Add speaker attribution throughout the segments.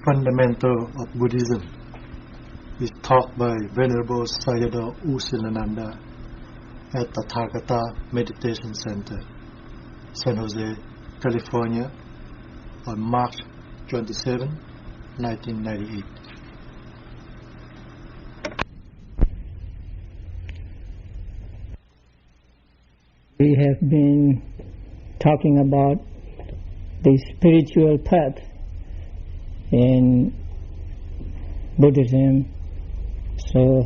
Speaker 1: Fundamental of Buddhism is taught by Venerable Sayadaw U Silananda at Tathagata Meditation Center, San Jose, California, on March 27, 1998.
Speaker 2: We have been talking about the spiritual path in Buddhism. So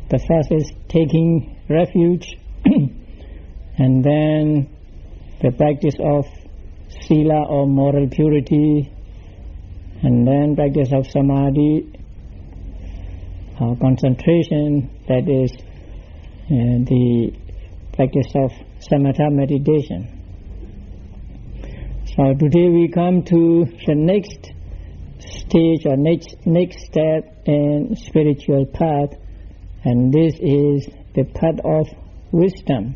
Speaker 2: the first is taking refuge and then the practice of sila or moral purity, and then practice of samadhi or concentration, that is the practice of samatha meditation. So today we come to the next stage or next step in spiritual path, and this is the path of wisdom.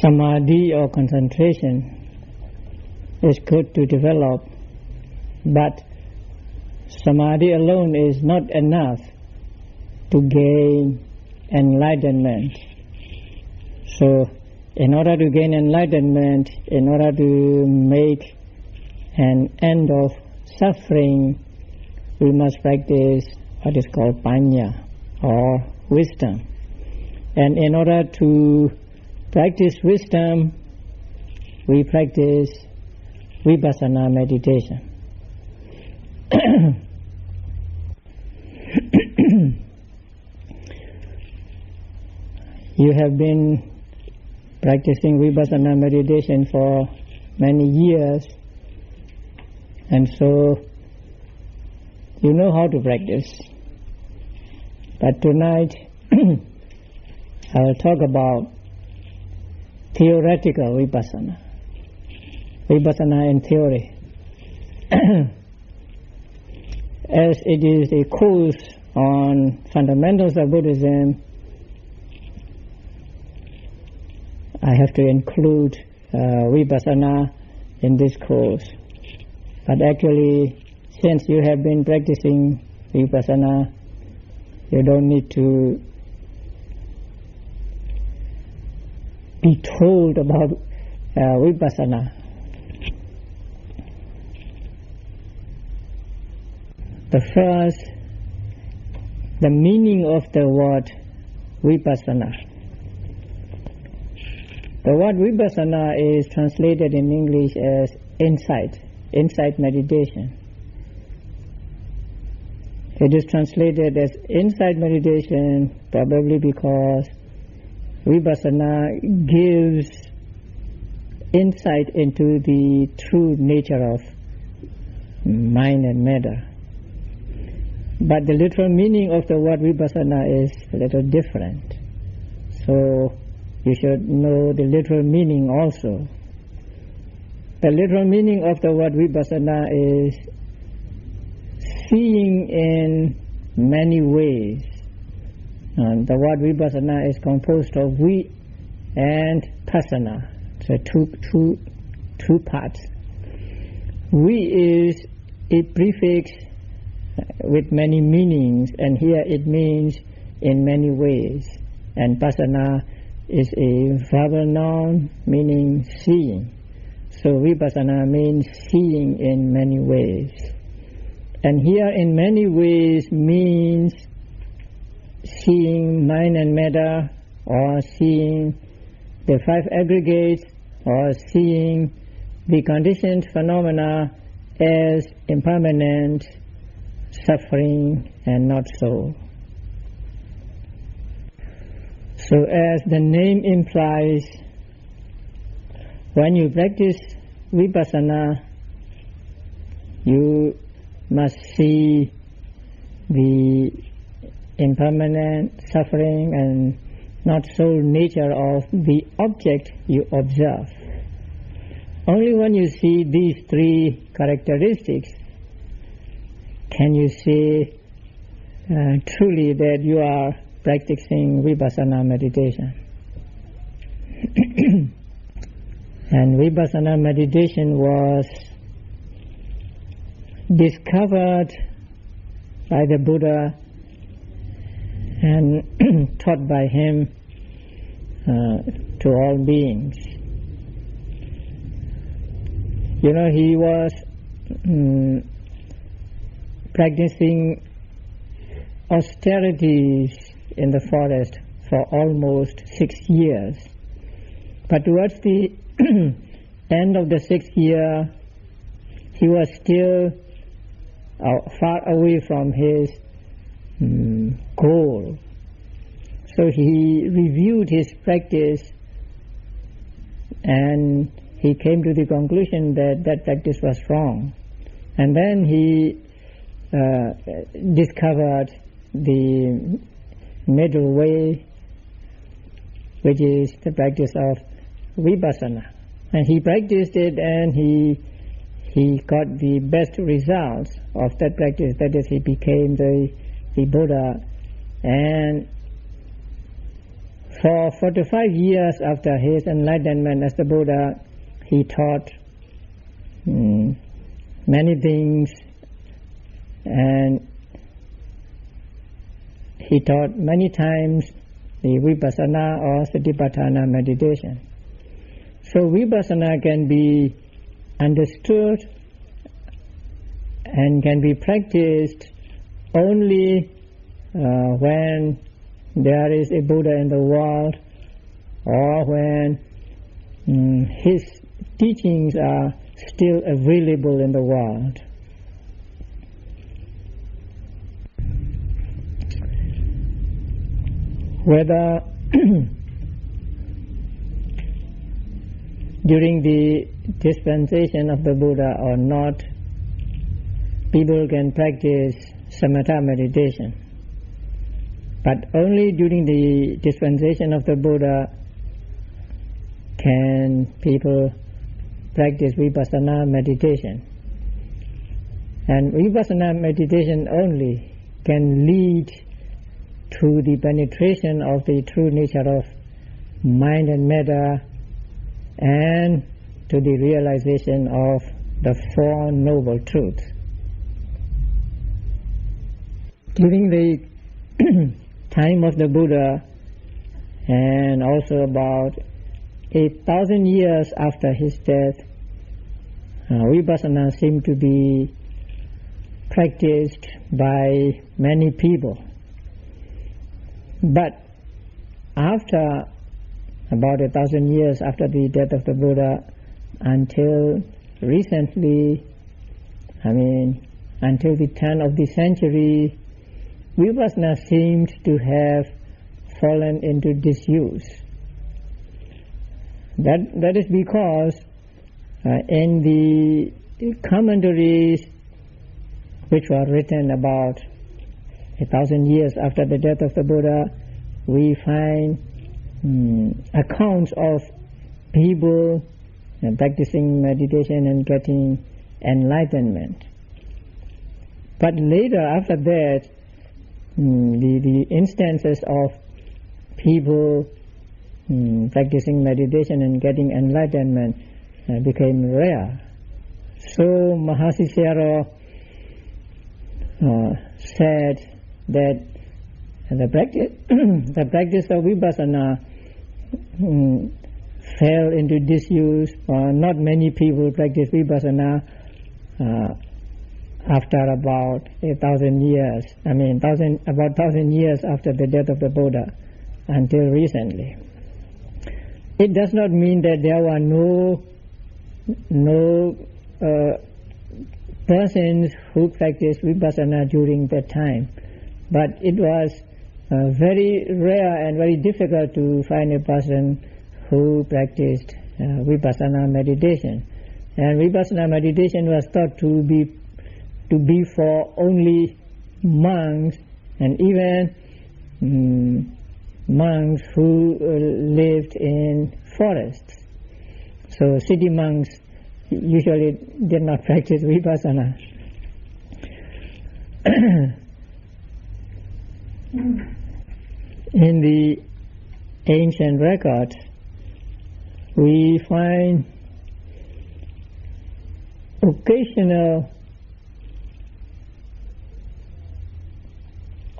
Speaker 2: Samadhi or concentration is good to develop, but samadhi alone is not enough to gain enlightenment. So in order to gain enlightenment, in order to make an end of suffering, we must practice what is called Paññã or wisdom. And in order to practice wisdom, we practice vipassana meditation. You have been practicing vipassana meditation for many years, and so you know how to practice. But tonight I will talk about theoretical vipassana in theory. As it is a course on fundamentals of Buddhism, I have to include vipassana in this course. But actually, since you have been practicing vipassana, you don't need to be told about vipassana. The meaning of the word vipassana. The word vipassana is translated in English as insight meditation. It is translated as insight meditation probably because vipassana gives insight into the true nature of mind and matter. But the literal meaning of the word vipassana is a little different. So you should know the literal meaning also. The literal meaning of the word vipassana is seeing in many ways. And the word vipassana is composed of vi and passana. So two parts. Vi is a prefix with many meanings, and here it means in many ways. And passana is a verbal noun meaning seeing. So vipassana means seeing in many ways. And here in many ways means seeing mind and matter, or seeing the five aggregates, or seeing the conditioned phenomena as impermanent, suffering, and not so. So as the name implies, when you practice vipassana, you must see the impermanent, suffering, and not so nature of the object you observe. Only when you see these three characteristics can you say truly that you are practicing vipassana meditation. And Vipassana meditation was discovered by the Buddha and taught by him to all beings. You know, he was practicing austerities in the forest for almost 6 years. But towards the end of the 6th year, he was still far away from his goal. So he reviewed his practice and he came to the conclusion that that practice was wrong. And then he discovered the middle way, which is the practice of Vipassana. And he practiced it and he got the best results of that practice. That is, he became the Buddha. And for 45 years after his enlightenment as the Buddha, he taught many things, and he taught many times the Vipassana or Satipatthana meditation. So Vipassana can be understood and can be practiced only when there is a Buddha in the world, or when his teachings are still available in the world. Whether during the dispensation of the Buddha or not, people can practice samatha meditation. But only during the dispensation of the Buddha can people practice Vipassana meditation. And Vipassana meditation only can lead to the penetration of the true nature of mind and matter, and to the realization of the Four Noble Truths. During the time of the Buddha, and also about 8,000 years after his death, Vipassana seemed to be practiced by many people. But after about 1,000 years after the death of the Buddha, until recently, until the turn of the century, Vipassana seemed to have fallen into disuse. That is because in the commentaries which were written about 1,000 years after the death of the Buddha, we find accounts of people practicing meditation and getting enlightenment. But later, after that, the instances of people practicing meditation and getting enlightenment became rare. So Mahasi Sayadaw said that the practice of Vipassana fell into disuse. Not many people practice Vipassana after about 1,000 years. About 1,000 years after the death of the Buddha, until recently. It does not mean that there were no persons who practiced Vipassana during that time, but it was very rare and very difficult to find a person who practiced Vipassana meditation. And Vipassana meditation was thought to be for only monks, and even monks who lived in forests. So city monks usually did not practice Vipassana. In the ancient records, we find occasional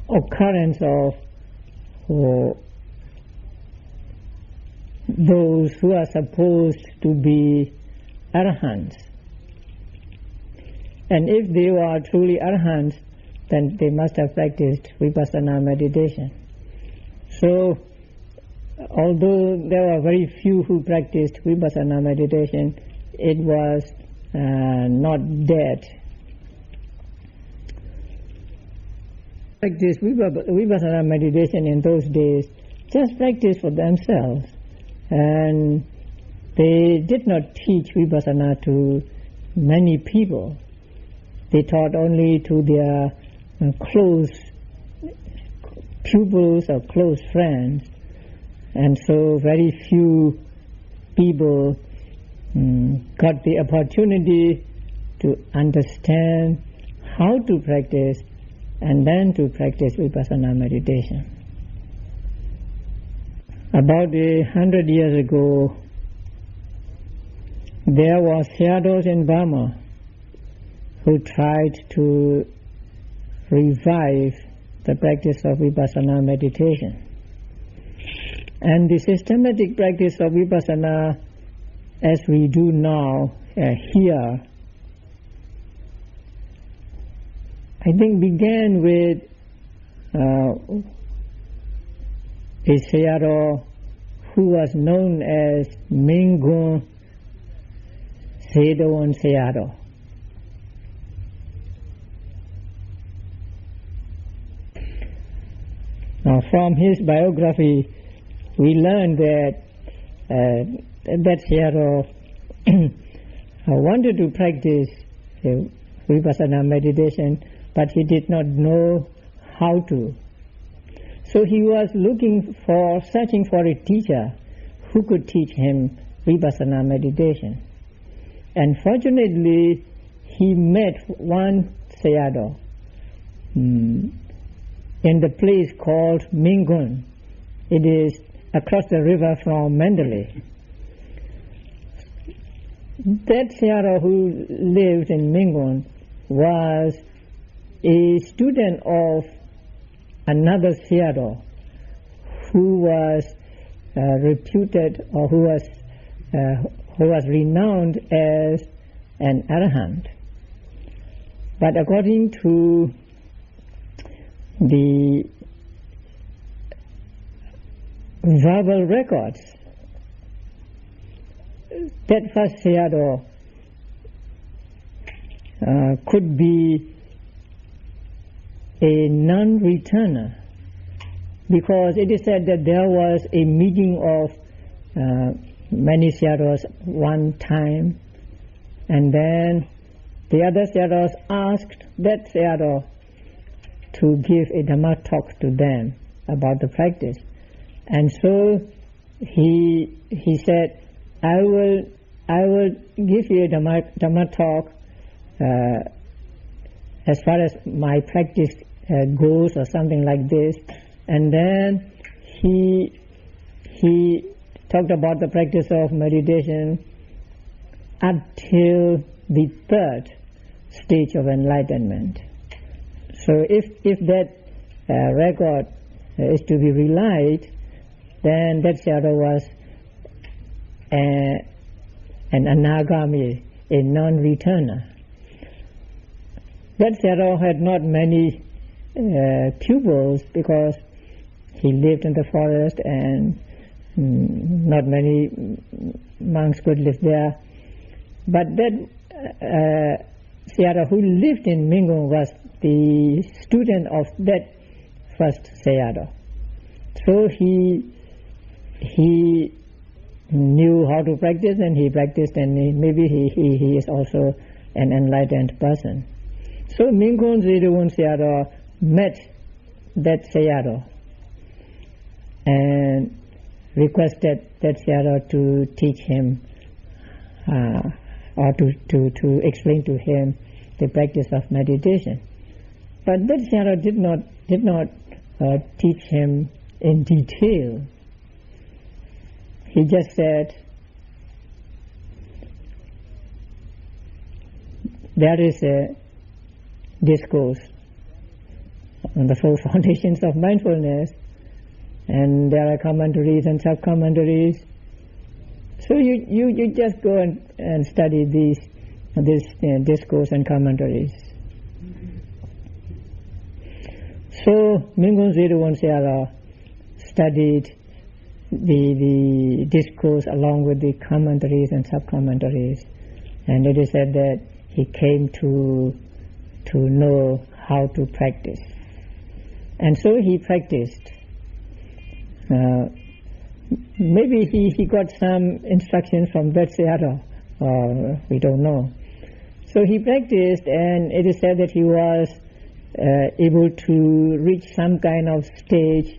Speaker 2: occurrence of those who are supposed to be arahants. And if they were truly arahants, then they must have practiced vipassana meditation. So, although there were very few who practiced vipassana meditation, it was not dead. Practice vipassana meditation in those days, just practice for themselves, and they did not teach vipassana to many people. They taught only to their close pupils or close friends, and so very few people got the opportunity to understand how to practice and then to practice vipassana meditation. About 100 years ago, there were sayadaws in Burma who tried to revive the practice of vipassana meditation. And the systematic practice of vipassana as we do now here, I think began with a sayadaw who was known as Mingun Sedawan Sayadaw. Now, from his biography, we learn that that sayadaw wanted to practice vipassana meditation, but he did not know how to. So he was searching for a teacher who could teach him vipassana meditation. And fortunately, he met one sayadaw in the place called Mingun. It is across the river from Mandalay. That sayadaw who lived in Mingun was a student of another sayadaw who was reputed, or who was renowned as an arahant. But according to the verbal records, that first sayadaw could be a non-returner, because it is said that there was a meeting of many sayadaws one time, and then the other sayadaws asked that sayadaw to give a Dhamma talk to them about the practice. And so he said, I will give you a Dhamma talk as far as my practice goes, or something like this. And then he talked about the practice of meditation until the third stage of enlightenment. So if that record is to be relied, then that sayadaw was an anagami, a non-returner. That sayadaw had not many pupils because he lived in the forest and not many monks could live there. But that sayadaw who lived in Mingun was the student of that first sayadaw. So he knew how to practice, and he practiced, and maybe he is also an enlightened person. So Mingun Sedawan sayadaw met that sayadaw and requested that sayadaw to teach him or to explain to him the practice of meditation. But that sayadaw did not teach him in detail. He just said, there is a discourse on the 4 foundations of mindfulness, and there are commentaries and sub-commentaries. So you just go and study this discourse and commentaries. So Mingun Zedawon Sayadaw studied the discourse along with the commentaries and sub-commentaries, and it is said that he came to know how to practice. And so he practiced. Maybe he got some instructions from that Sayadaw, or we don't know. So he practiced, and it is said that he was able to reach some kind of stage,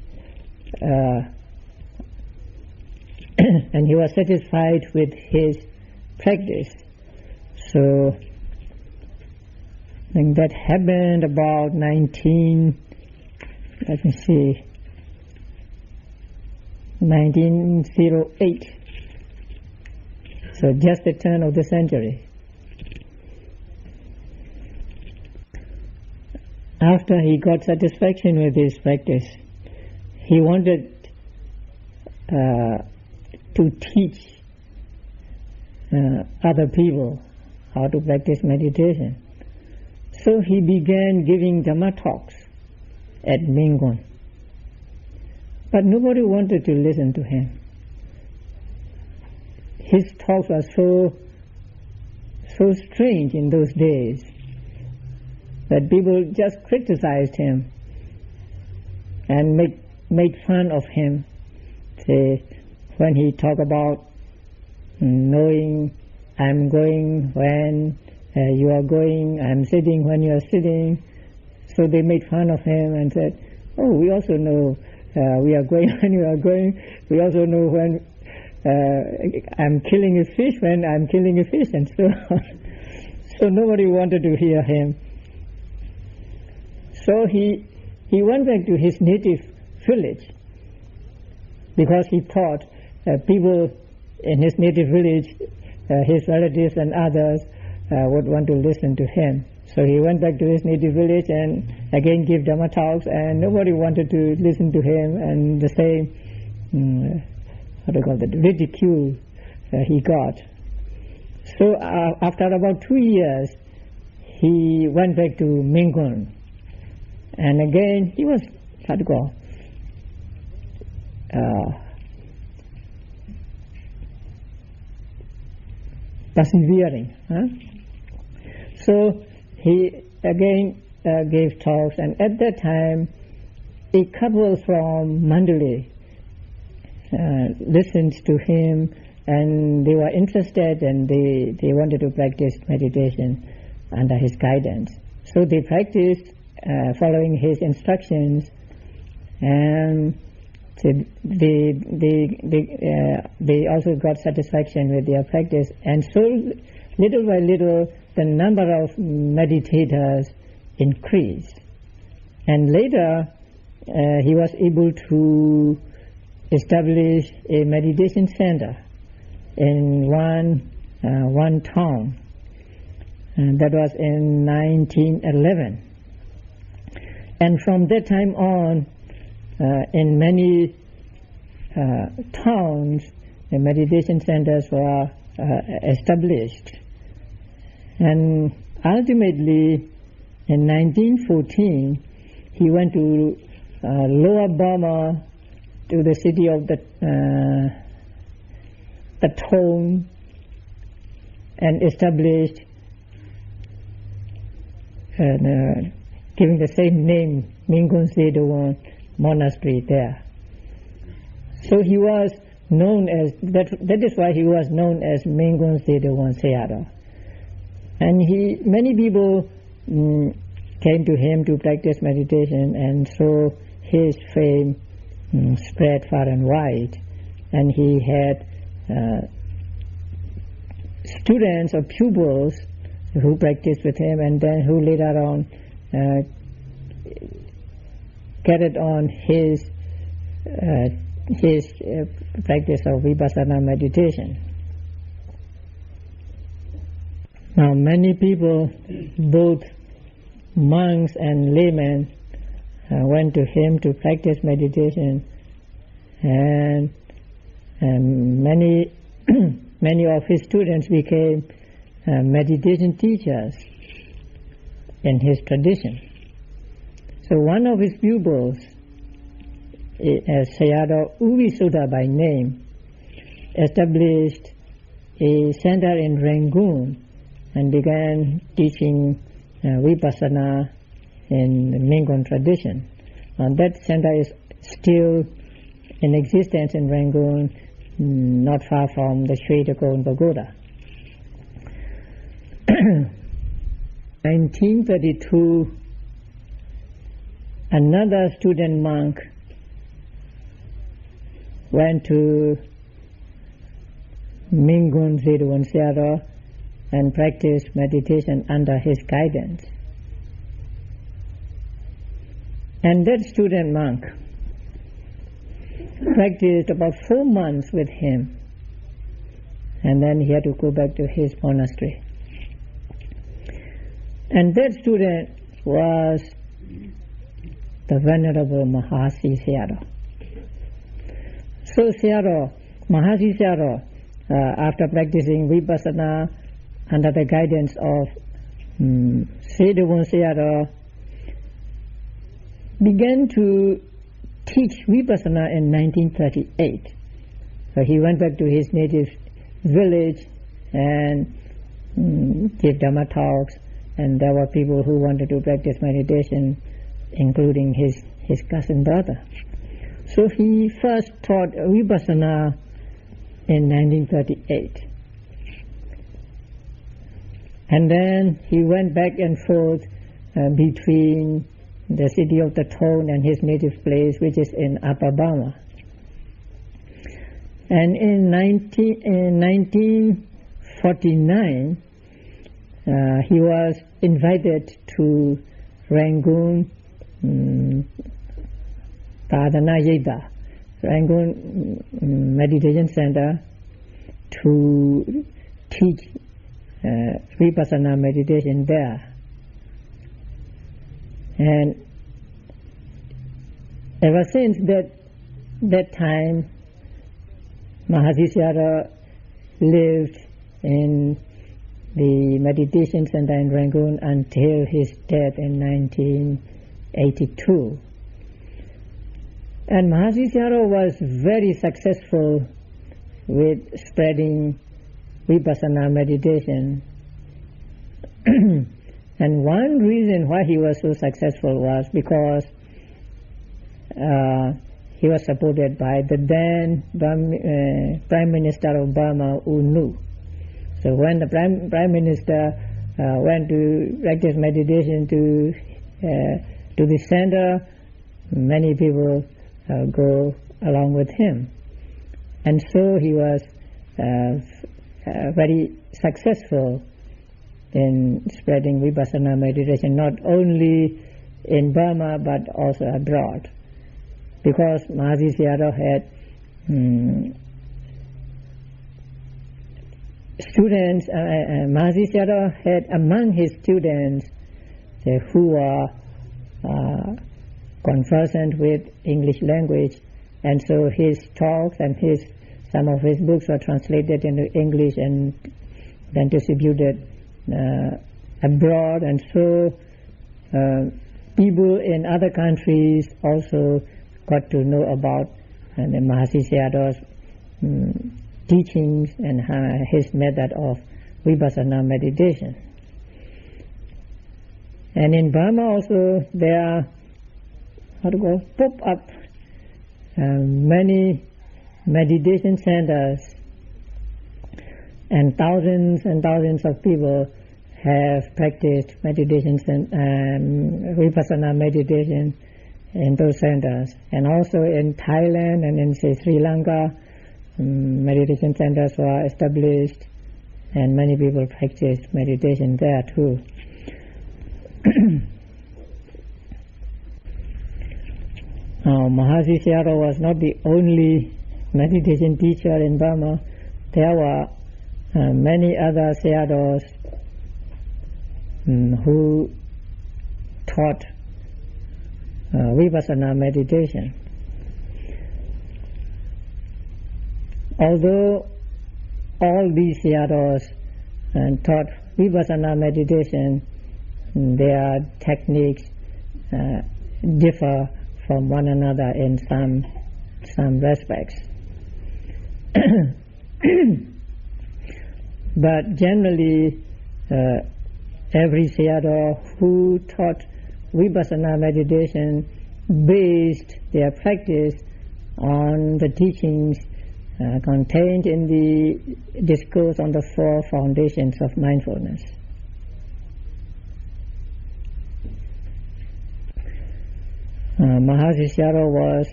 Speaker 2: and he was satisfied with his practice. So I think that happened about 1908. So just the turn of the century. After he got satisfaction with his practice, he wanted to teach other people how to practice meditation. So he began giving Dhamma talks at Mingun. But nobody wanted to listen to him. His talks were so strange in those days that people just criticized him and made fun of him. Say, when he talked about knowing I'm going when you are going, I'm sitting when you are sitting. So they made fun of him and said, oh, we also know we are going when you are going. We also know when I'm killing a fish when I'm killing a fish, and so on. So nobody wanted to hear him. So he went back to his native village because he thought people in his native village, his relatives and others, would want to listen to him. So he went back to his native village and again gave Dhamma talks, and nobody wanted to listen to him, and the same, ridicule he got. So after about 2 years, he went back to Mingun, and again he was, persevering. So he again gave talks, and at that time a couple from Mandalay listened to him, and they were interested, and they wanted to practice meditation under his guidance. So they practiced following his instructions, and they also got satisfaction with their practice, and so little by little the number of meditators increased. And later he was able to establish a meditation center in one town, and that was in 1911. And from that time on, in many towns, the meditation centers were established. And ultimately, in 1914, he went to Lower Burma, to the city of the Thong, and established, giving the same name, Mingun Zedawon Monastery there. So he was known as, that is why he was known as Mingun Zedawon Sayadaw. And many people came to him to practice meditation, and so his fame spread far and wide. And he had students or pupils who practiced with him, and then who later on carried on his practice of vipassana meditation. Now many people, both monks and laymen, went to him to practice meditation, and many many of his students became meditation teachers in his tradition. So one of his pupils, Sayadaw Uvisuddha by name, established a center in Rangoon and began teaching Vipassana in the Mingon tradition. And that center is still in existence in Rangoon, not far from the Shwetakon Pagoda. 1932, another student monk went to Mingun Zedwan Sayadaw and practiced meditation under his guidance. And that student monk practiced about 4 months with him, and then he had to go back to his monastery. And that student was the Venerable Mahasi Sayadaw. So Mahasi Sayadaw, after practicing Vipassana under the guidance of Sedavon Sayadaw, began to teach Vipassana in 1938. So he went back to his native village and gave Dhamma talks, and there were people who wanted to practice meditation, including his cousin brother. So he first taught Vipassana in 1938. And then he went back and forth between the city of the Thon and his native place, which is in Upper Burma. And in 1949, he was invited to Rangoon Sadhana Yeda, Rangoon Meditation Center, to teach Vipassana meditation there. And ever since that time, Mahasi Sayadaw lived in the meditation center in Rangoon until his death in 1982. And Mahasi Sayadaw was very successful with spreading Vipassana meditation. And one reason why he was so successful was because he was supported by the then Prime Minister of Burma, U Nu. So when the Prime Minister went to practice meditation to the center, many people go along with him. And so he was very successful in spreading Vipassana meditation, not only in Burma but also abroad. Because Mahasi Sayadaw had students, Mahasi Sayadaw had among his students who were conversant with English language, and so his talks and some of his books were translated into English and then distributed abroad, and so people in other countries also got to know about the Mahasi Sayadaw's teachings and his method of Vipassana meditation. And in Burma also there pop up many meditation centers, and thousands of people have practiced meditation, Vipassana meditation in those centers. And also in Thailand and in Sri Lanka, meditation centers were established, and many people practiced meditation there too. Now, Mahasi Sayadaw was not the only meditation teacher in Burma. There were many other Sayadaws who taught Vipassana meditation. Although all these sayadaws taught Vipassana meditation, their techniques differ from one another in some respects. But generally, every sayadaw who taught Vipassana meditation based their practice on the teachings contained in the discourse on the four foundations of mindfulness. Mahasi Sayadaw was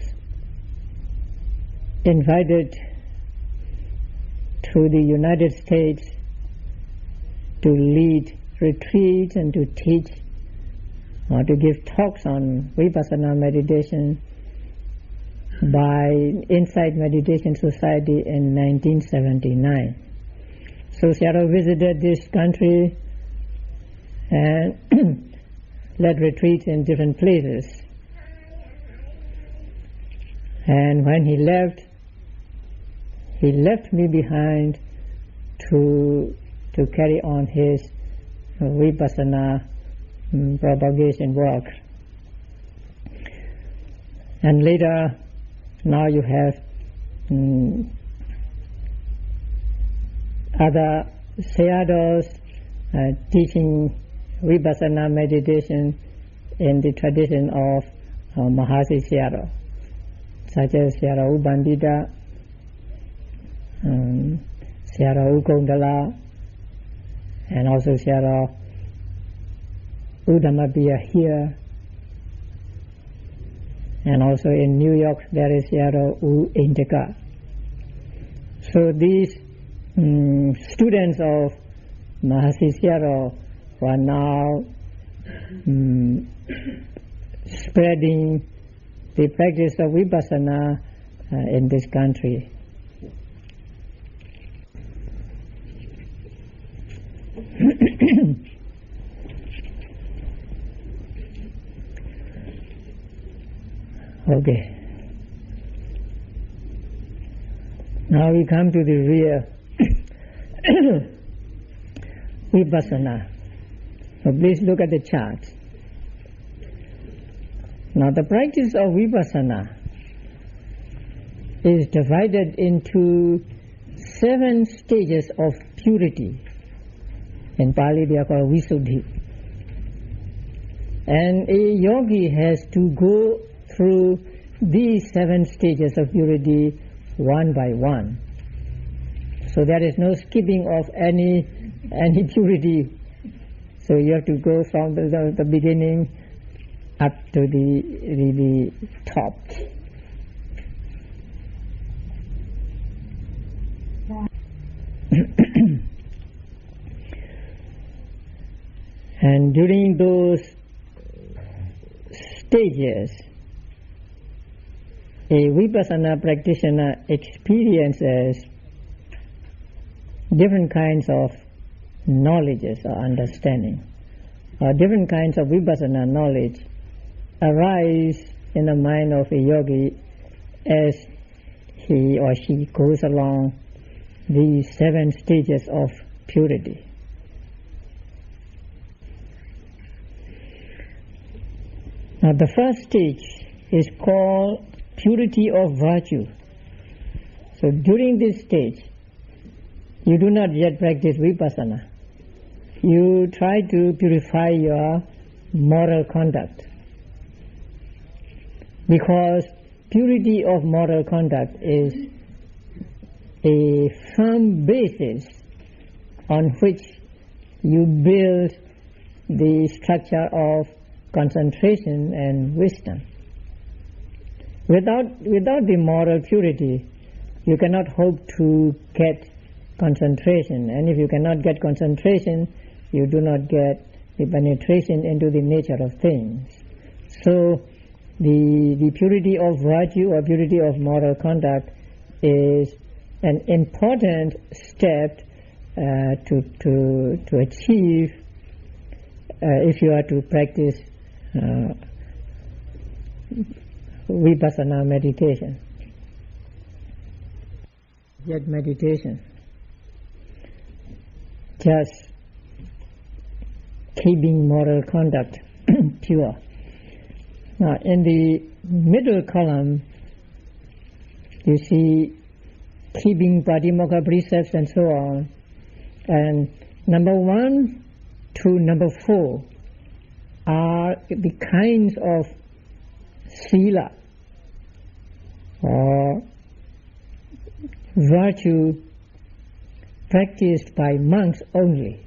Speaker 2: invited to the United States to lead retreats and to teach or to give talks on Vipassana meditation by Insight Meditation Society in 1979. So Sayadaw visited this country and led retreats in different places. And when he left me behind to carry on his Vipassana propagation work. And later, now you have other sayadaws teaching Vipassana meditation in the tradition of Mahasi Sayadaw, such as Sayadaw U Bandita, Sayadaw U Kondala, and also Sayadaw U Dhammapaya here, and also in New York there is Sayadaw U Indaka. So these students of Mahasi Sayadaw are now spreading the practice of Vipassana in this country. Okay. Now we come to the real Vipassana. So please look at the chart. Now the practice of Vipassana is divided into 7 stages of purity. In Pali they are called Visuddhi. And a yogi has to go through these 7 stages of purity one by one. So there is no skipping of any purity. So you have to go from the beginning up to the top. And during those stages, a Vipassana practitioner experiences different kinds of knowledges or understanding, or different kinds of Vipassana knowledge arise in the mind of a yogi as he or she goes along these 7 stages of purity. Now the first stage is called purity of virtue. So during this stage, you do not yet practice Vipassana. You try to purify your moral conduct, because purity of moral conduct is a firm basis on which you build the structure of concentration and wisdom. Without the moral purity, you cannot hope to get concentration, and if you cannot get concentration, you do not get the penetration into the nature of things. So the purity of virtue or purity of moral conduct is an important step to achieve if you are to practice vipassana meditation. Yet meditation, just keeping moral conduct pure. Now, in the middle column, you see keeping Patimokha precepts and so on. And number 1 to number 4 are the kinds of sila or virtue practiced by monks only.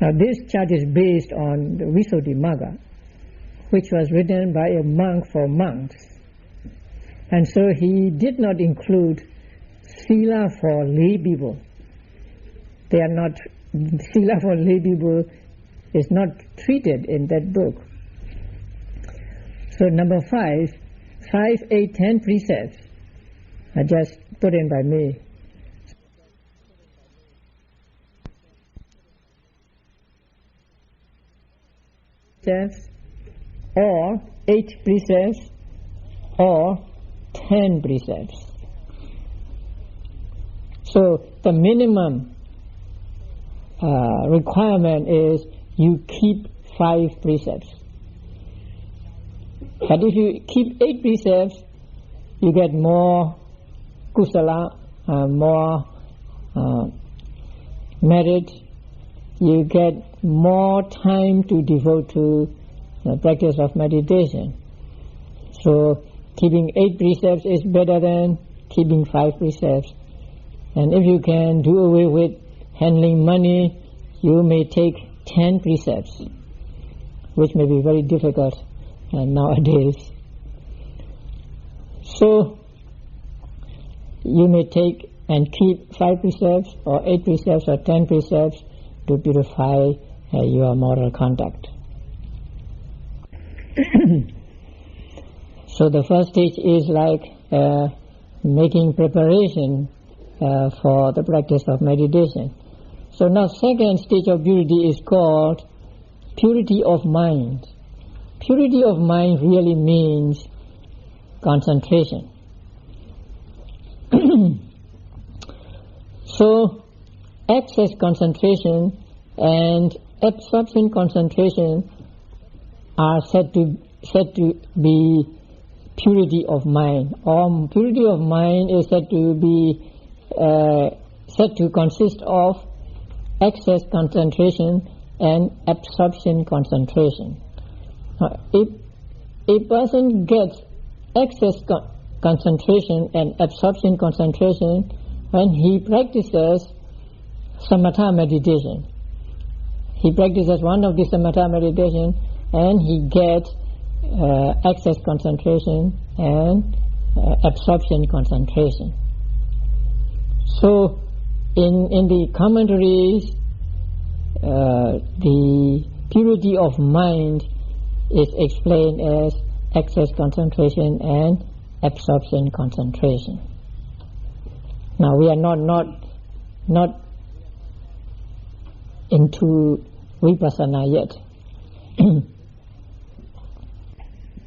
Speaker 2: Now this chart is based on the Visuddhimagga, which was written by a monk for monks. And so he did not include sila for lay people. They are not, sila for lay people is not treated in that book. So number 5, 8, 10 precepts are just put in by me. Precepts, or 8 precepts, or 10 precepts. So the minimum requirement is you keep 5 precepts. But if you keep 8 precepts, you get more kusala, more merit, you get more time to devote to the practice of meditation. So keeping 8 precepts is better than keeping 5 precepts. And if you can do away with handling money, you may take 10 precepts, which may be very difficult nowadays. So you may take and keep 5 precepts or 8 precepts or 10 precepts to purify your moral conduct. So the first stage is like making preparation for the practice of meditation. So now second stage of purity is called purity of mind. Purity of mind really means concentration. So excess concentration and absorption concentration are said to be purity of mind. Or purity of mind is said to consist of excess concentration and absorption concentration. Now, if a person gets excess concentration and absorption concentration when he practices samatha meditation, he practices one of the samatha meditation and he gets excess concentration and absorption concentration. So in the commentaries, the purity of mind is explained as excess concentration and absorption concentration. Now we are not into vipassana yet.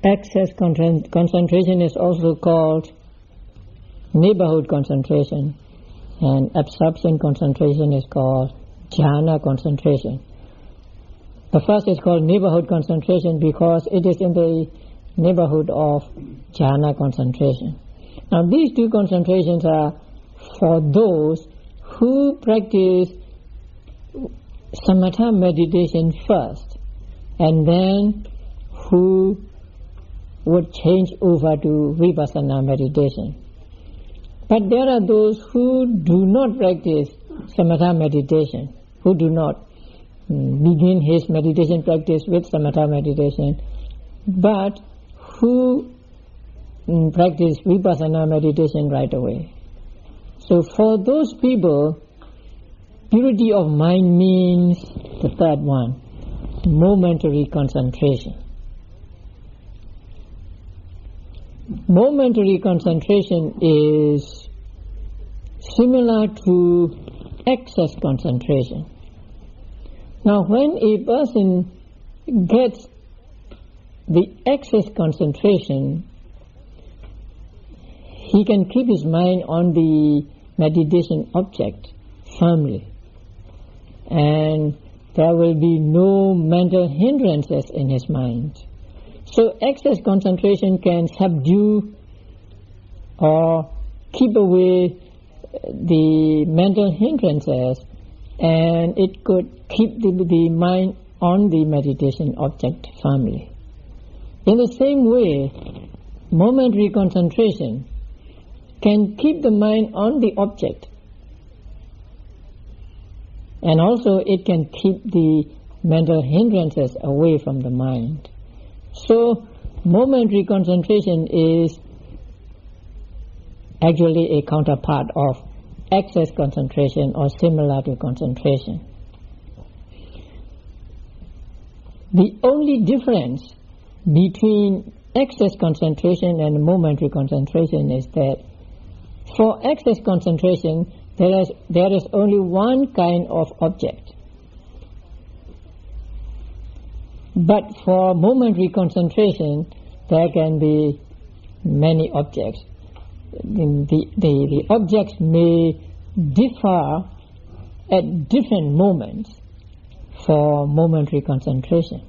Speaker 2: Excess concentration is also called neighborhood concentration, and absorption concentration is called jhana concentration. The first is called neighborhood concentration because it is in the neighborhood of jhana concentration. Now these two concentrations are for those who practice samatha meditation first and then who would change over to vipassana meditation. But there are those who do not practice samatha meditation, who do not begin his meditation practice with samatha meditation, but who practice vipassana meditation right away. So for those people, purity of mind means the third one, momentary concentration. Momentary concentration is similar to excess concentration. Now when a person gets the excess concentration, he can keep his mind on the meditation object firmly, and there will be no mental hindrances in his mind. So excess concentration can subdue or keep away the mental hindrances, and it could keep the mind on the meditation object firmly. In the same way, momentary concentration can keep the mind on the object, and also it can keep the mental hindrances away from the mind. So momentary concentration is actually a counterpart of excess concentration or similar to concentration. The only difference between excess concentration and momentary concentration is that for excess concentration there is only one kind of object. But for momentary concentration, there can be many objects. The objects may differ at different moments for momentary concentration.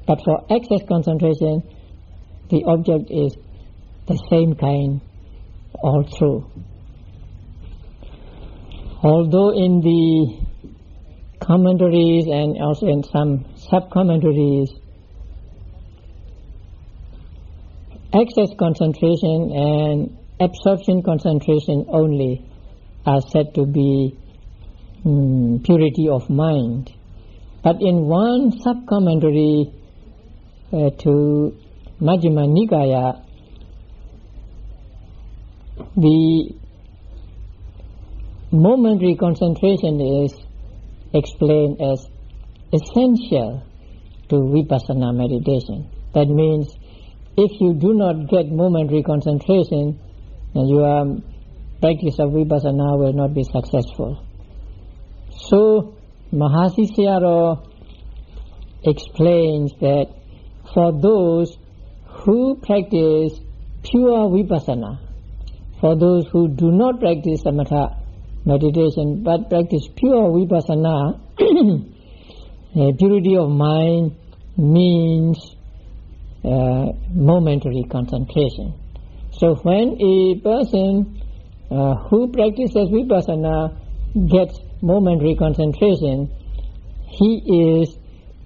Speaker 2: But for excess concentration, the object is the same kind all through. Although in the commentaries and also in some sub-commentaries, excess concentration and absorption concentration only are said to be purity of mind. But in one sub-commentary to Majjhima Nikaya, the momentary concentration is explained as essential to vipassana meditation. That means if you do not get momentary concentration, your practice of vipassana will not be successful. So Mahasi Sayadaw explains that for those who practice pure vipassana, for those who do not practice samatha meditation but practice pure vipassana, purity of mind means momentary concentration. So when a person who practices vipassana gets momentary concentration, he is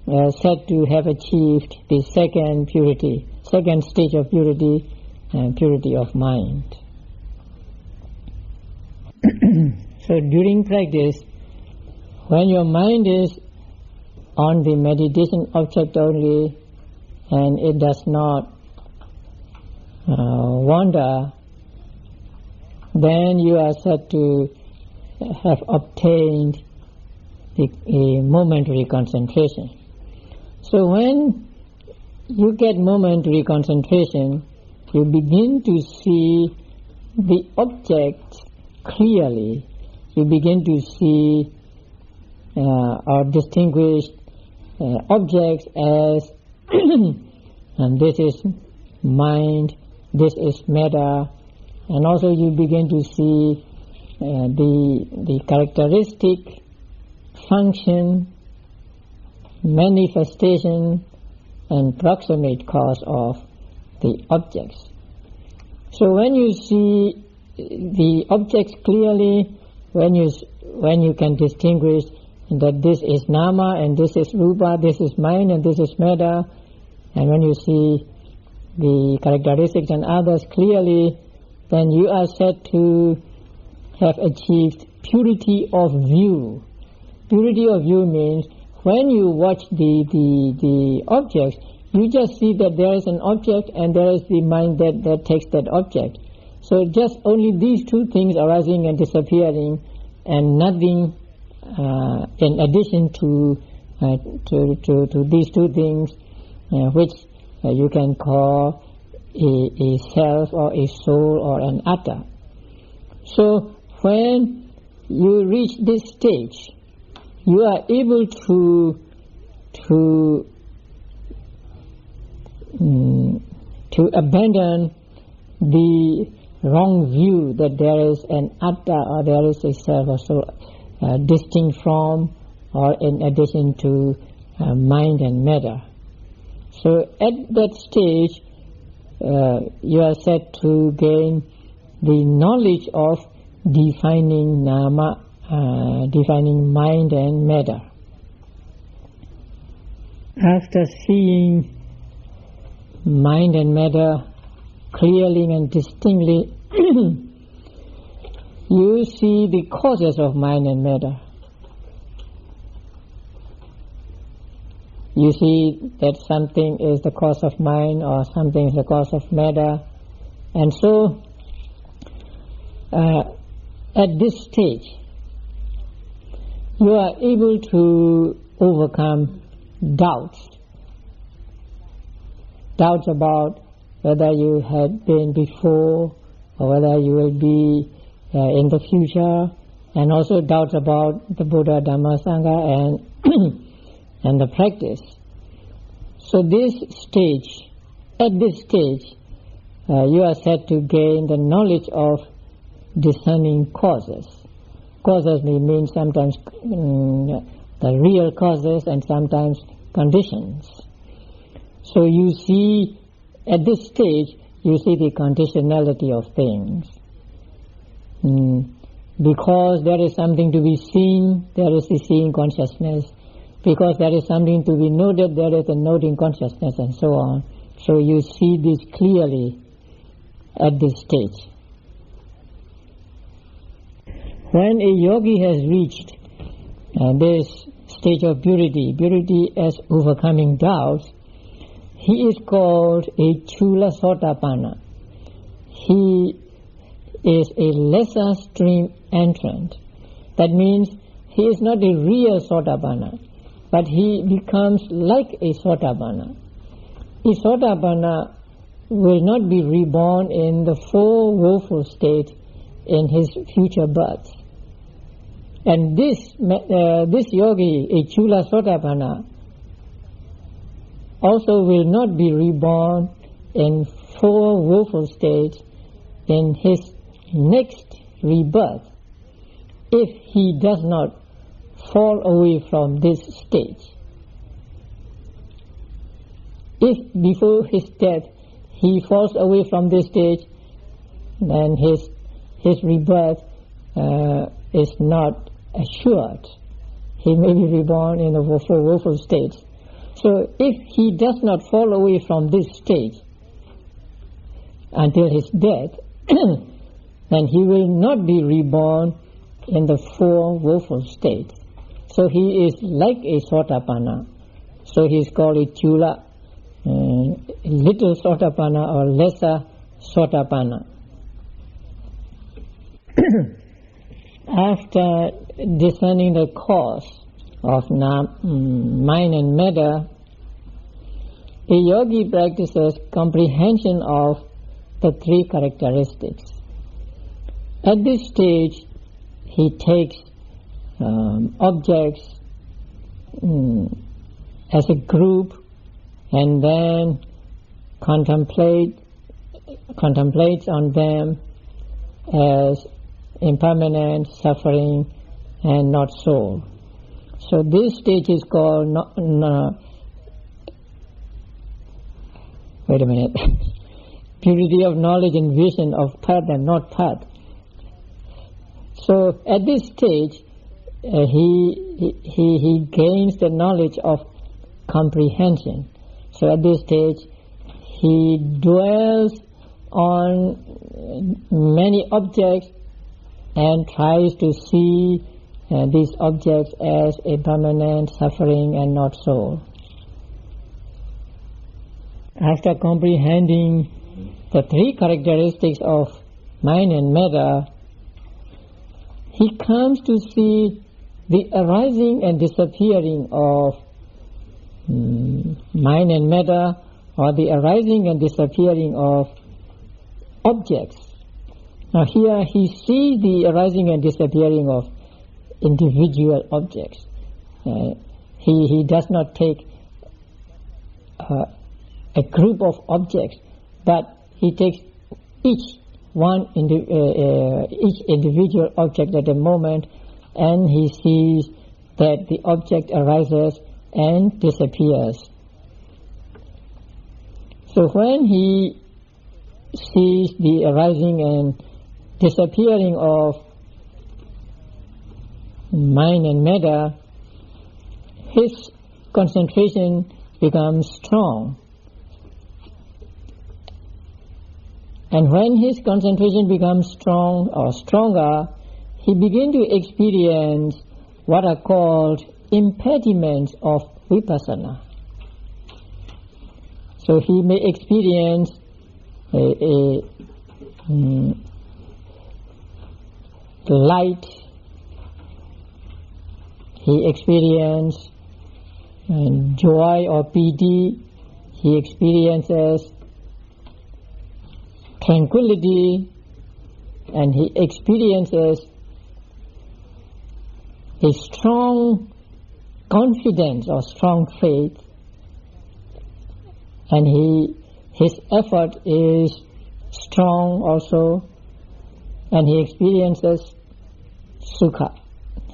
Speaker 2: said to have achieved the second stage of purity, purity of mind. So during practice, when your mind is on the meditation object only and it does not wander, then you are said to have obtained a momentary concentration. So when you get momentary concentration, you begin to see the object clearly. You begin to see or distinguish objects as and this is mind, this is matter, and also you begin to see the characteristic, function, manifestation and proximate cause of the objects. So when you see the objects clearly, when you can distinguish that this is nama and this is rupa, this is mind and this is matter, and when you see the characteristics and others clearly, then you are said to have achieved purity of view. Purity of view means when you watch the objects, you just see that there is an object and there is the mind that takes that object. So just only these two things arising and disappearing, and nothing in addition to these two things, which you can call a self or a soul or an atta. So when you reach this stage, you are able to abandon the wrong view that there is an atta or there is a self or so distinct from or in addition to mind and matter. So at that stage you are said to gain the knowledge of defining nama, defining mind and matter. After seeing mind and matter clearly and distinctly, you see the causes of mind and matter. You see that something is the cause of mind or something is the cause of matter. And so, at this stage, you are able to overcome doubts. Doubts about whether you had been before or whether you will be in the future, and also doubts about the Buddha, Dhamma, Sangha and the practice. So at this stage, you are said to gain the knowledge of discerning causes. Causes may mean sometimes the real causes and sometimes conditions. So you see, at this stage, you see the conditionality of things. Because there is something to be seen, there is the seeing consciousness. Because there is something to be noted, there is a noting consciousness, and so on. So you see this clearly at this stage. When a yogi has reached this stage of purity as overcoming doubts, he is called a Chula Sotapanna. He is a lesser stream entrant. That means he is not a real Sotapanna, but he becomes like a Sotapanna. A Sotapanna will not be reborn in the four woeful states in his future births. And this yogi, a Chula Sotapanna, also will not be reborn in four woeful states in his next rebirth if he does not fall away from this stage. If before his death he falls away from this stage, then his rebirth is not assured. He may be reborn in the four woeful states. So if he does not fall away from this stage until his death, then he will not be reborn in the four woeful states. So he is like a Sotapanna. So he is called a Chula, little Sotapanna or lesser Sotapanna. After discerning the cause of mind and matter, a yogi practices comprehension of the three characteristics. At this stage, he takes objects as a group and then contemplates on them as impermanent, suffering, and not soul. So this stage is called purity of knowledge and vision of Path and not Path. So at this stage, he gains the knowledge of comprehension. So at this stage, he dwells on many objects and tries to see these objects as impermanent, suffering, and not soul. After comprehending the three characteristics of mind and matter, he comes to see the arising and disappearing of mind and matter, or the arising and disappearing of objects. Now here he sees the arising and disappearing of individual objects, he does not take a group of objects, but he takes each individual object at a moment, and he sees that the object arises and disappears. So when he sees the arising and disappearing of mind and matter, his concentration becomes strong. And when his concentration becomes strong or stronger, he begins to experience what are called impediments of vipassana. So he may experience light, he experiences joy or piti, he experiences tranquility, and he experiences a strong confidence or strong faith, and his effort is strong also, and he experiences sukha,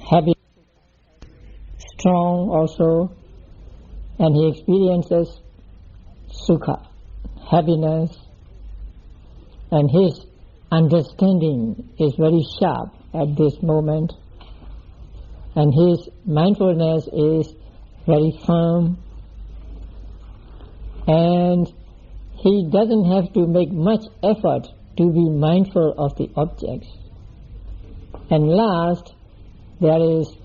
Speaker 2: happiness, strong also, and he experiences sukha, happiness, and his understanding is very sharp at this moment, and his mindfulness is very firm, and he doesn't have to make much effort to be mindful of the objects. And last, there is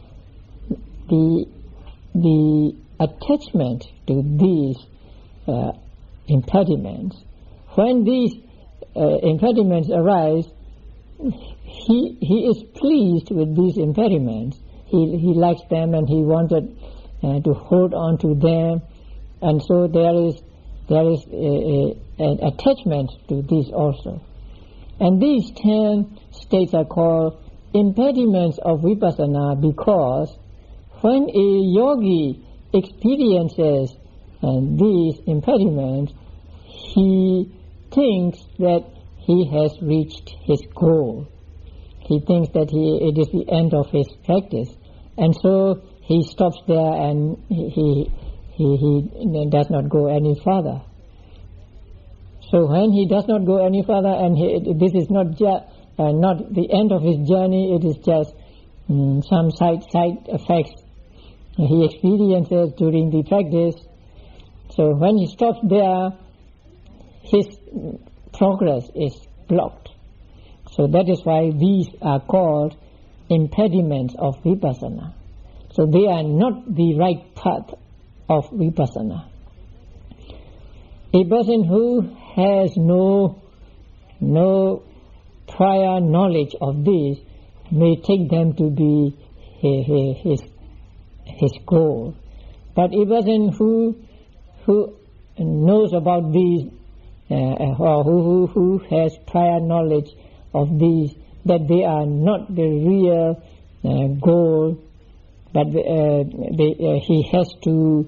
Speaker 2: the attachment to these impediments. When these impediments arise, he is pleased with these impediments. He likes them, and he wanted to hold on to them, and so there is an attachment to these also. And these 10 states are called impediments of vipassana, because when a yogi experiences these impediments, he thinks that he has reached his goal. He thinks that it is the end of his practice, and so he stops there, and he does not go any further. So when he does not go any further, and this is not the end of his journey, it is just some side effects he experiences during the practice. So when he stops there, his progress is blocked. So that is why these are called impediments of vipassana. So they are not the right path of vipassana. A person who has no prior knowledge of this may take them to be his goal. But a person who knows about these, or who has prior knowledge of these, that they are not the real goal, but he has to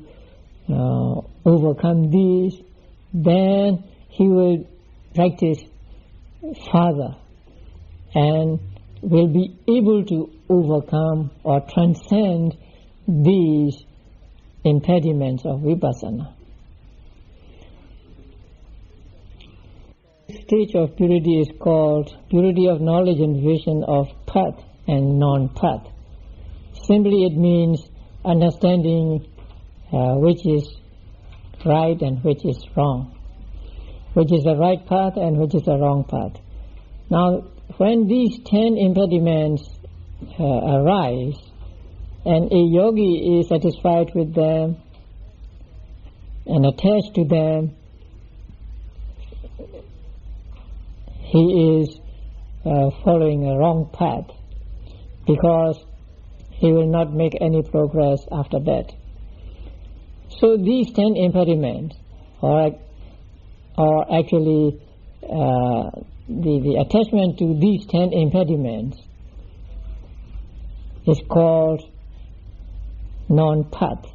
Speaker 2: overcome these, then he will practice further and will be able to overcome or transcend these impediments of vipassana. This stage of purity is called purity of knowledge and vision of path and non-path. Simply it means understanding which is right and which is wrong, which is the right path and which is the wrong path. Now, when these 10 impediments arise, and a yogi is satisfied with them and attached to them, he is following a wrong path, because he will not make any progress after that. So these 10 impediments, or actually the attachment to these 10 impediments, is called non-path.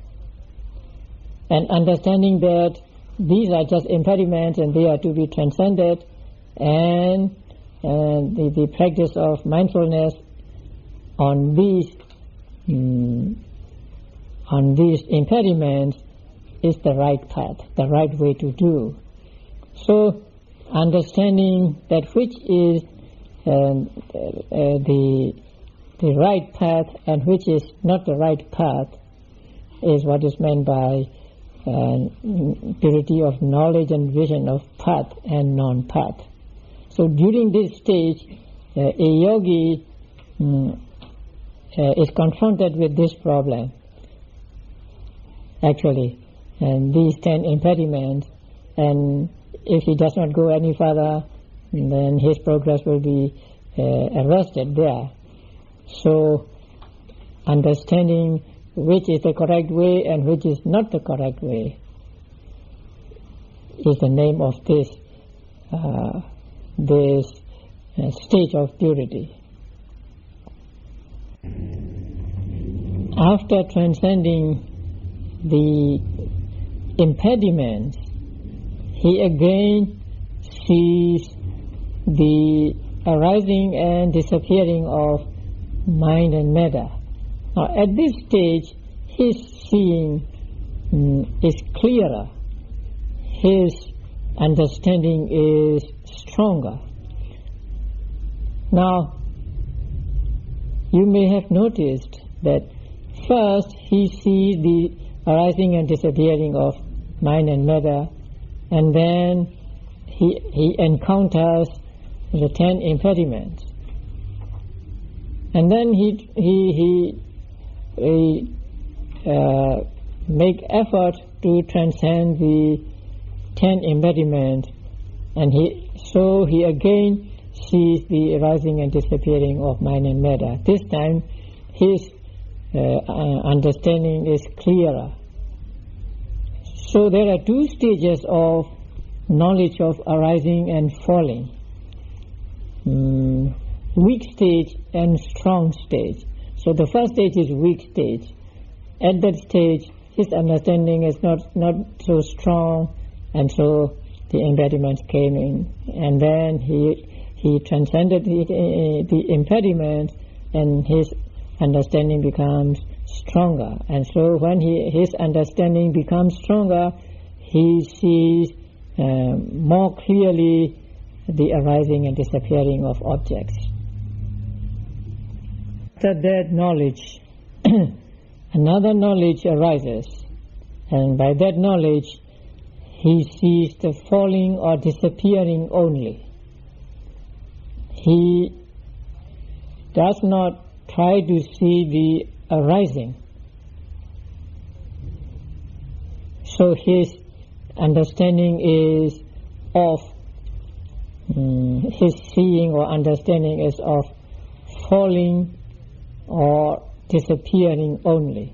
Speaker 2: And understanding that these are just impediments and they are to be transcended, and the practice of mindfulness on these impediments is the right path, the right way to do. So, understanding that which is the right path and which is not the right path is what is meant by purity of knowledge and vision of path and non-path. So during this stage, a yogi is confronted with this problem, actually, and these 10 impediments, and if he does not go any further, then his progress will be arrested there. So understanding which is the correct way and which is not the correct way is the name of this stage of purity. After transcending the impediments, he again sees the arising and disappearing of mind and matter. Now, at this stage, his seeing is clearer, his understanding is stronger. Now, you may have noticed that first he sees the arising and disappearing of mind and matter, and then he encounters the 10 impediments. And then he make effort to transcend the 10 impediments, and he again sees the arising and disappearing of mind and matter. This time his understanding is clearer. So there are two stages of knowledge of arising and falling. Weak stage and strong stage. So the first stage is weak stage. At that stage, his understanding is not so strong, and so the impediments came in. And then he transcended the impediments, and his understanding becomes stronger. And so when his understanding becomes stronger, he sees more clearly the arising and disappearing of objects. After that knowledge, another knowledge arises, and by that knowledge he sees the falling or disappearing only. He does not try to see the arising. So his understanding is of, his seeing or understanding is of falling or disappearing only.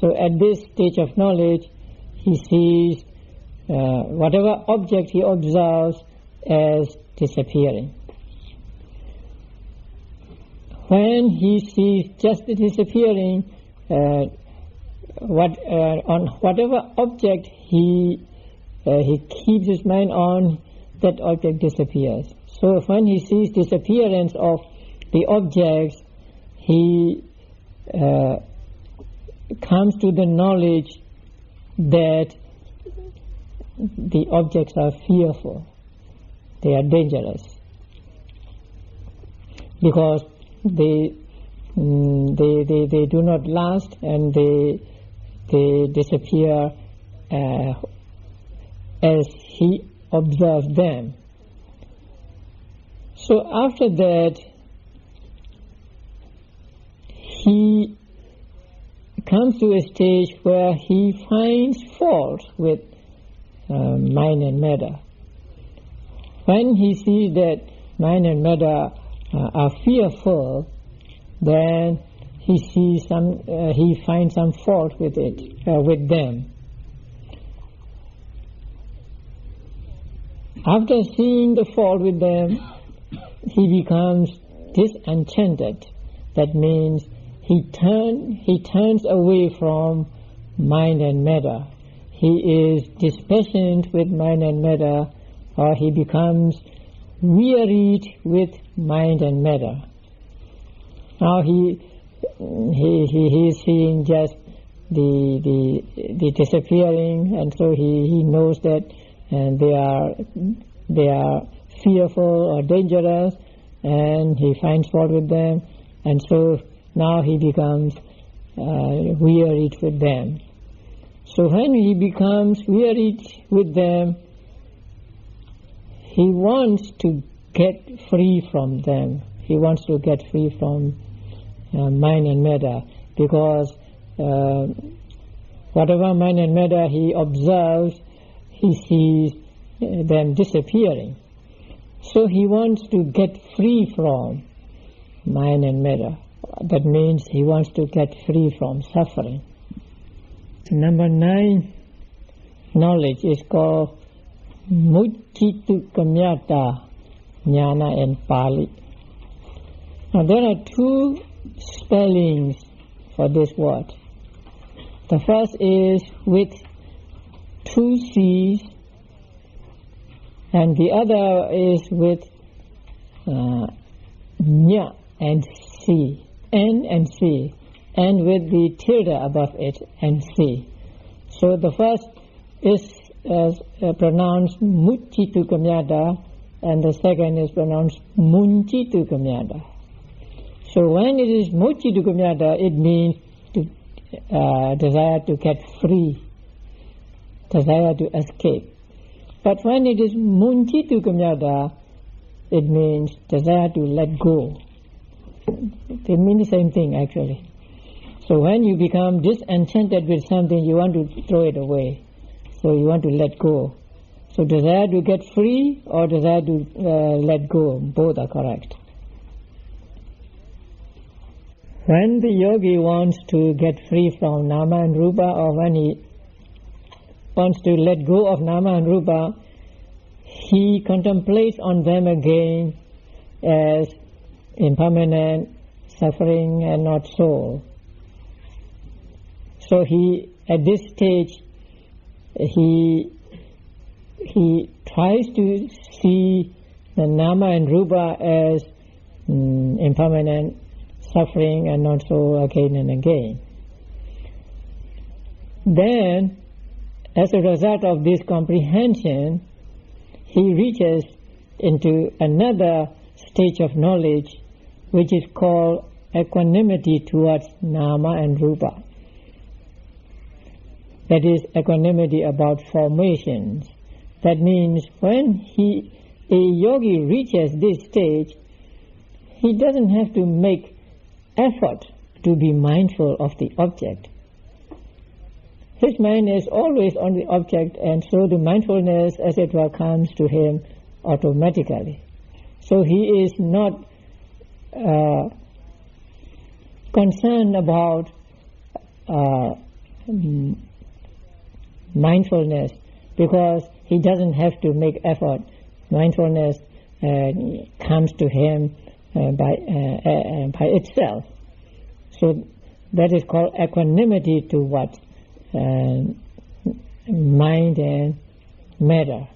Speaker 2: So at this stage of knowledge, he sees whatever object he observes as disappearing. When he sees just the disappearing, on whatever object he keeps his mind on, that object disappears. So when he sees disappearance of the objects, he comes to the knowledge that the objects are fearful, they are dangerous, because they do not last, and they disappear as he observes them. So after that, he comes to a stage where he finds fault with mind and matter. When he sees that mind and matter are fearful, then he finds some fault with with them. After seeing the fault with them, he becomes disenchanted. That means he turns away from mind and matter. He is dispassionate with mind and matter, or he becomes wearied with mind and matter. Now he is seeing just the disappearing, and so he knows that they are fearful or dangerous, and he finds fault with them, and so now he becomes wearied with them. So when he becomes wearied with them, he wants to get free from them. He wants to get free from mind and matter, because whatever mind and matter he observes, he sees them disappearing. So he wants to get free from mind and matter. That means he wants to get free from suffering. Number 9 knowledge is called Muccitu Kamyata Jnana in Pali. Now there are 2 spellings for this word. The first is with 2 C's, and the other is with Ña and C, N and C, and with the tilde above it and C. So the first is pronounced Muccitu Kamyata, and the second is pronounced Muncitu Kamyata. So when it is Muccitu Kamyata, it means desire to get free, desire to escape. But when it is Muncitu Kamyata, it means desire to let go. They mean the same thing actually. So when you become disenchanted with something, you want to throw it away. So you want to let go. So desire to get free or desire to let go, both are correct. When the yogi wants to get free from nama and rupa, or when he wants to let go of nama and rupa, he contemplates on them again as impermanent, suffering, and not soul. So he, at this stage, he tries to see the nama and rupa as impermanent, suffering, and not so again and again. Then, as a result of this comprehension, he reaches into another stage of knowledge, which is called equanimity towards nama and rupa. That is equanimity about formations. That means when a yogi reaches this stage, he doesn't have to make effort to be mindful of the object. His mind is always on the object, and so the mindfulness, as it were, comes to him automatically. So he is not concerned about mindfulness, because he doesn't have to make effort. Mindfulness comes to him by itself. So that is called equanimity towards mind and matter.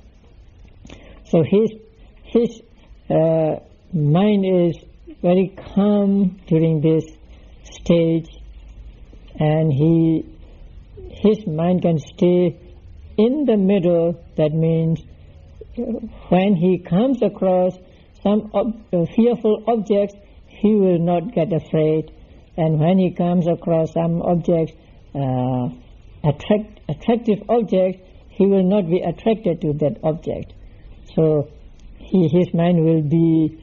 Speaker 2: So his mind is very calm during this stage, and his mind can stay in the middle. That means when he comes across some fearful objects, he will not get afraid, and when he comes across some objects, attractive objects, he will not be attracted to that object. So his mind will be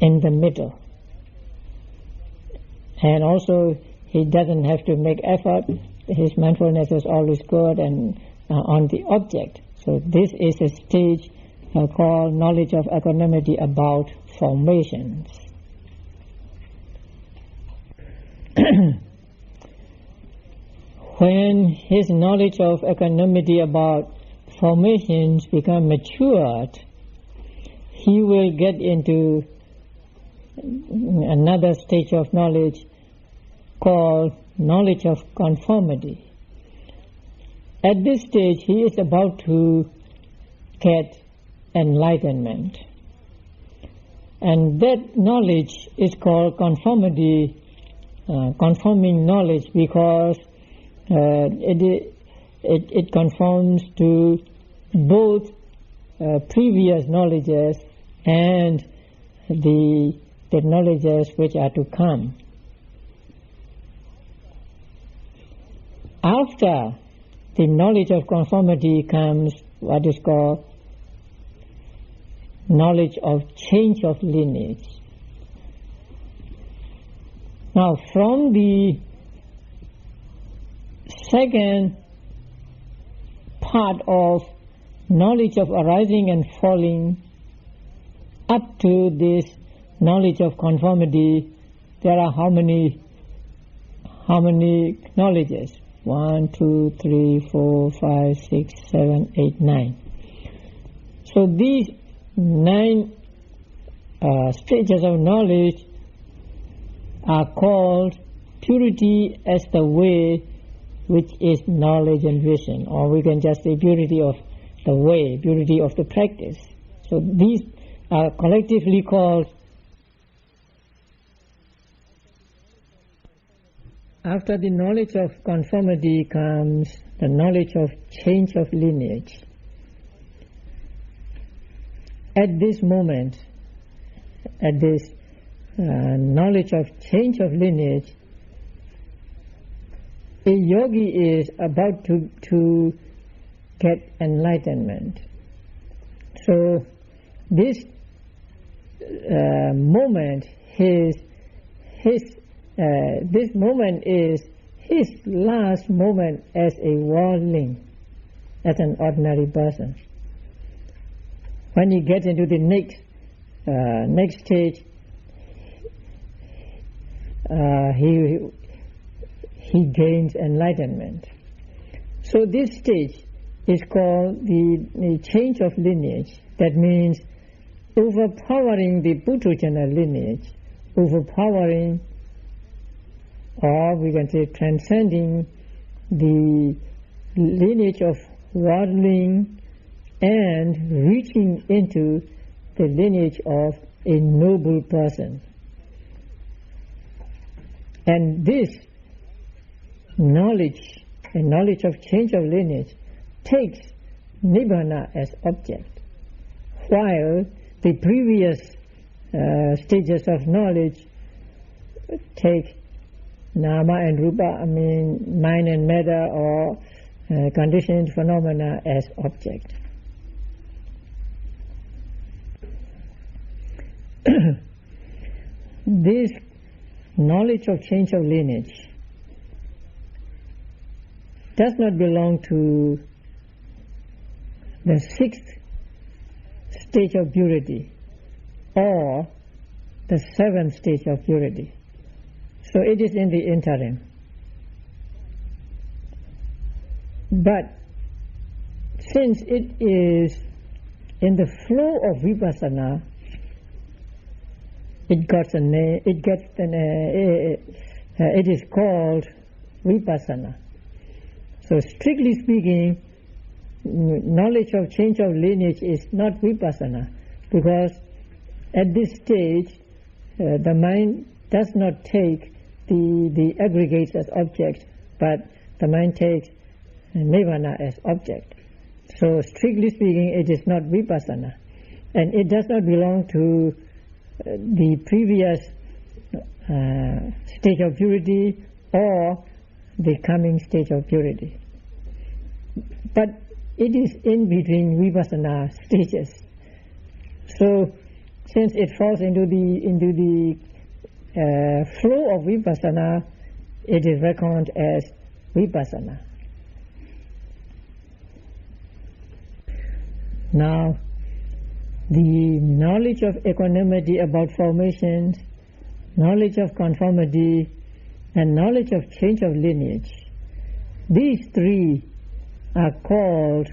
Speaker 2: in the middle. And also he doesn't have to make effort. His mindfulness is always good and on the object. So this is a stage called knowledge of equanimity about formations. When his knowledge of equanimity about formations become matured, he will get into another stage of knowledge called knowledge of conformity. At this stage, he is about to get enlightenment. And that knowledge is called conformity, conforming knowledge, because it conforms to both previous knowledges and the knowledges which are to come. After the knowledge of conformity comes what is called knowledge of change of lineage. Now, from the second part of knowledge of arising and falling up to this knowledge of conformity, there are how many knowledges? 1, 2, 3, 4, 5, 6, 7, 8, 9. So these 9 stages of knowledge are called purity as the way, which is knowledge and vision, or we can just say purity of the way, purity of the practice. So these are collectively called. After the knowledge of conformity comes the knowledge of change of lineage. At this moment, at this knowledge of change of lineage, a yogi is about to get enlightenment. So this moment, this moment is his last moment as a worldling, as an ordinary person. When he gets into the next stage, he gains enlightenment. So this stage is called the change of lineage. That means overpowering the Puthujjana lineage, overpowering, or we can say transcending the lineage of worldling and reaching into the lineage of a noble person. And this knowledge, a knowledge of change of lineage, takes Nibbana as object, while the previous stages of knowledge take Nama and Rupa, mind and matter, or conditioned phenomena as object. This knowledge of change of lineage does not belong to the 6th stage of purity or the 7th stage of purity. So it is in the interim. But since it is in the flow of vipassana, it is called vipassana. So strictly speaking, knowledge of change of lineage is not vipassana, because at this stage the mind does not take the aggregates as objects, but the mind takes nirvana as object. So strictly speaking, it is not vipassana, and it does not belong to the previous stage of purity or the coming stage of purity. But it is in between vipassana stages. So since it falls into the flow of vipassana, it is reckoned as vipassana. Now, the knowledge of equanimity about formations, knowledge of conformity, and knowledge of change of lineage, these 3 are called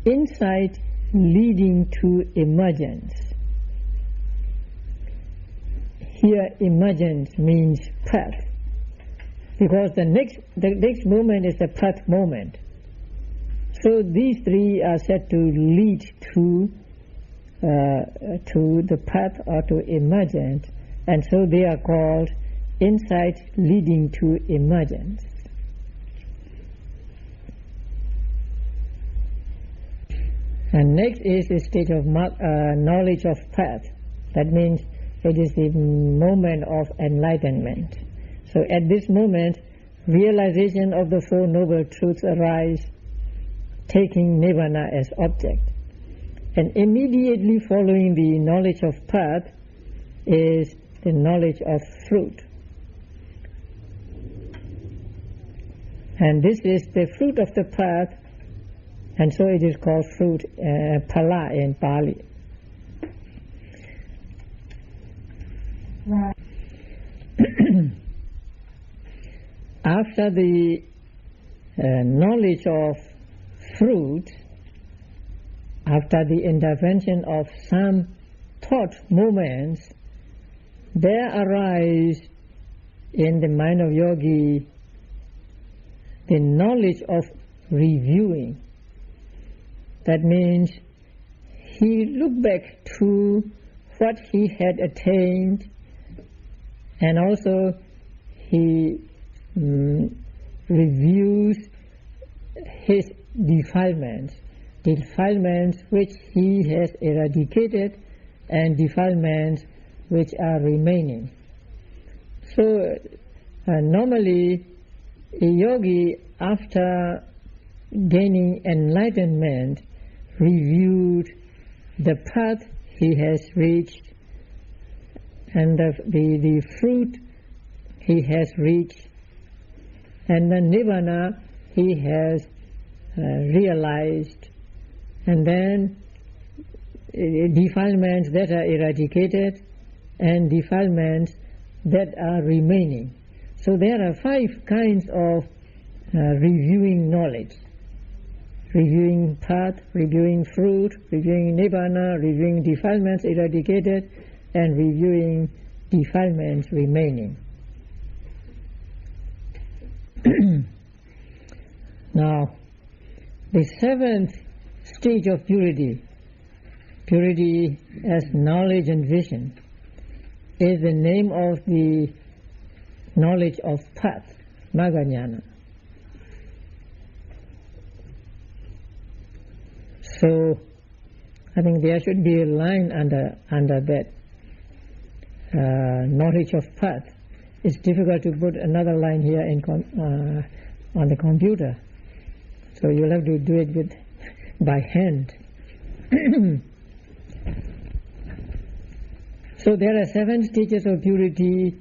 Speaker 2: insight leading to emergence. here emergence means path, because the next moment is the path moment. So these three are said to lead to the path or to emergence, and so they are called insight leading to emergence. And next is the stage of knowledge of path. That means it is the moment of enlightenment. So at this moment, realization of the Four Noble Truths arise, taking Nibbana as object. And immediately following the knowledge of path is the knowledge of fruit. And this is the fruit of the path, and so it is called fruit, phala in Pali. Right. After the knowledge of fruit, after the intervention of some thought moments, there arise in the mind of yogi the knowledge of reviewing. That means he looked back to what he had attained, and also he reviews his defilements which he has eradicated and defilements which are remaining. So normally a yogi, after gaining enlightenment, reviewed the path he has reached and the fruit he has reached, and the Nibbana he has realized, and then defilements that are eradicated and defilements that are remaining. So there are 5 kinds of reviewing knowledge: reviewing path, reviewing fruit, reviewing Nibbana, reviewing defilements eradicated, and reviewing defilements remaining. Now, the 7th stage of purity as knowledge and vision, is the name of the knowledge of path, Magga. So I think there should be a line under that knowledge of path. It's difficult to put another line here on the computer, so you'll have to do it by hand. So there are 7 stages of purity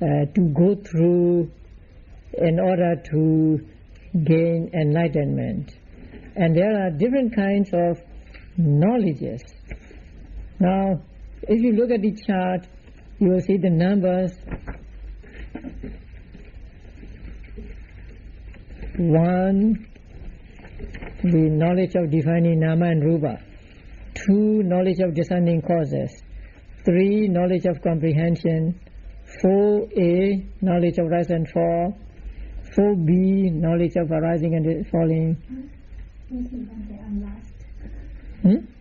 Speaker 2: to go through in order to gain enlightenment. And there are different kinds of knowledges. Now, if you look at the chart, you will see the numbers. 1, the knowledge of defining nama and rupa. 2, knowledge of discerning causes. 3, knowledge of comprehension. 4a, knowledge of rise and fall. 4b, knowledge of arising and falling.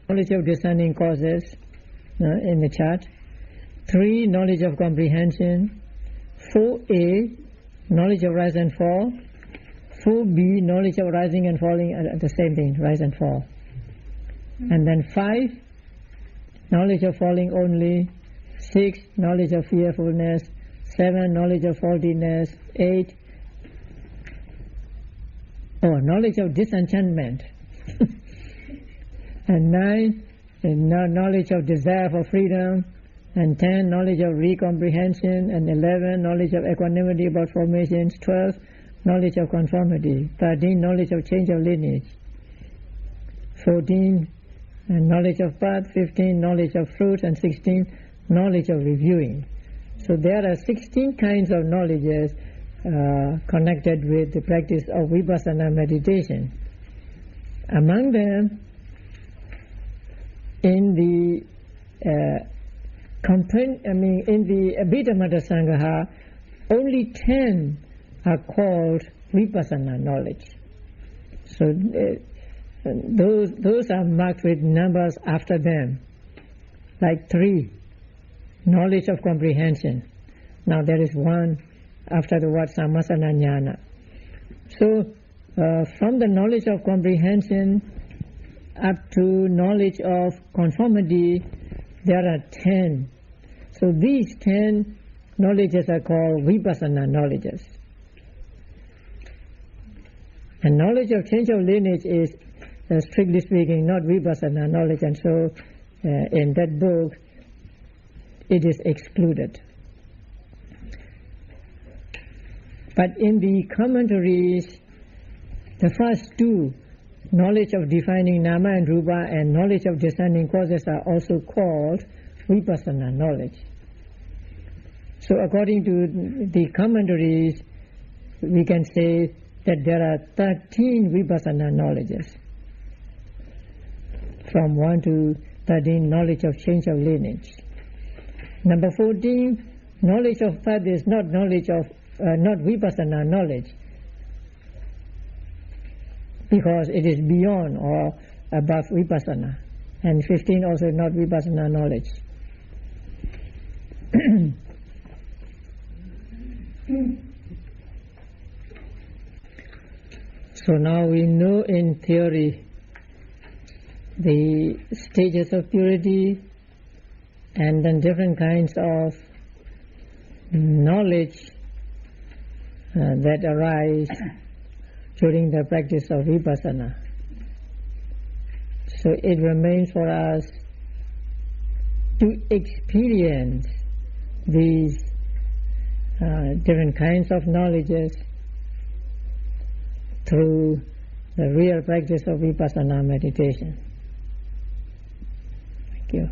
Speaker 2: Knowledge of discerning causes in the chart. 3, knowledge of comprehension. 4a, knowledge of rise and fall. 4b, knowledge of rising and falling, the same thing, rise and fall. And then 5, knowledge of falling only. 6, knowledge of fearfulness. 7, knowledge of faultiness. 8, knowledge of disenchantment. And 9, knowledge of desire for freedom. And 10, knowledge of recomprehension. And 11, knowledge of equanimity about formations. 12, knowledge of conformity. 13, knowledge of change of lineage. 14, knowledge of path. 15, knowledge of fruit. And 16, knowledge of reviewing. So there are 16 kinds of knowledges connected with the practice of vipassana meditation. Among them, in the in the Abhidhamma Sangha, only 10 are called vipassana knowledge. So those are marked with numbers after them, like 3, knowledge of comprehension. Now there is 1 after the word sammasana jnana. So from the knowledge of comprehension up to knowledge of conformity, there are 10. So these 10 knowledges are called vipassana knowledges. And knowledge of change of lineage is, strictly speaking, not vipassana knowledge, and so in that book it is excluded. But in the commentaries, the first 2, knowledge of defining nama and rupa and knowledge of discerning causes, are also called vipassana knowledge. So according to the commentaries, we can say that there are 13 vipassana knowledges. From 1 to 13, knowledge of change of lineage. Number 14, knowledge of path is not knowledge of not vipassana knowledge, because it is beyond or above vipassana. And 15 also not vipassana knowledge. So now we know in theory the stages of purity and then different kinds of knowledge that arise during the practice of vipassana. So it remains for us to experience these different kinds of knowledges through the real practice of vipassana meditation. Thank you.